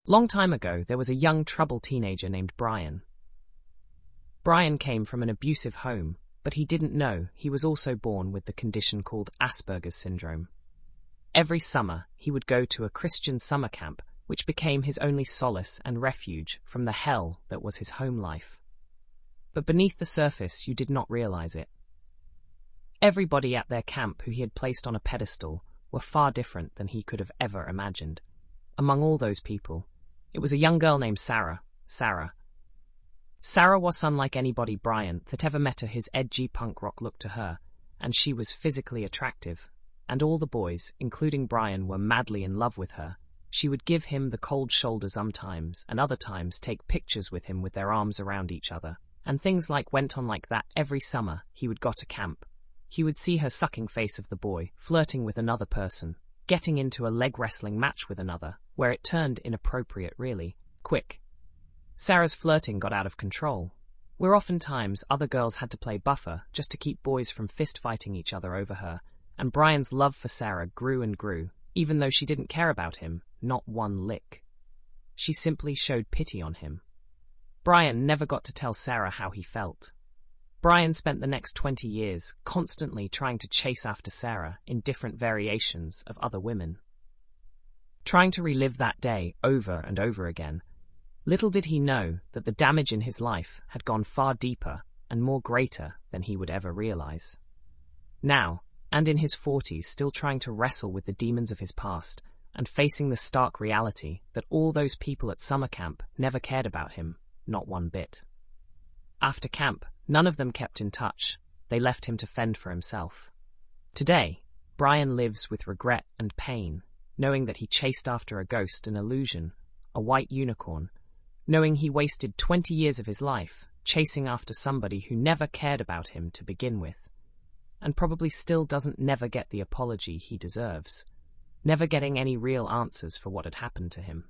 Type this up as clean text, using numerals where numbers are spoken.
Long time ago, there was a young troubled teenager named Brian. Brian came from an abusive home, but he didn't know he was also born with the condition called Asperger's syndrome. Every summer, he would go to a Christian summer camp, which became his only solace and refuge from the hell that was his home life. But beneath the surface, you did not realize it. Everybody at their camp who he had placed on a pedestal were far different than he could have ever imagined. Among all those people, it was a young girl named Sarah. Sarah was unlike anybody Brian that ever met his edgy punk rock look to her, and she was physically attractive, and all the boys, including Brian, were madly in love with her. She would give him the cold shoulder sometimes, and other times take pictures with him with their arms around each other, and things went on like that every summer he would go to camp. He would see her sucking face of the boy, flirting with another person, getting into a leg wrestling match with another, where it turned inappropriate really quick. Sarah's flirting got out of control, where oftentimes other girls had to play buffer just to keep boys from fist-fighting each other over her, and Brian's love for Sarah grew and grew, even though she didn't care about him, not one lick. She simply showed pity on him. Brian never got to tell Sarah how he felt. Brian spent the next 20 years constantly trying to chase after Sarah in different variations of other women. Trying to relive that day over and over again, little did he know that the damage in his life had gone far deeper and more greater than he would ever realize. Now, and in his 40s, still trying to wrestle with the demons of his past and facing the stark reality that all those people at summer camp never cared about him, not one bit. After camp, none of them kept in touch. They left him to fend for himself. Today, Brian lives with regret and pain, knowing that he chased after a ghost, an illusion, a white unicorn, knowing he wasted 20 years of his life chasing after somebody who never cared about him to begin with, and probably still doesn't never get the apology he deserves, never getting any real answers for what had happened to him.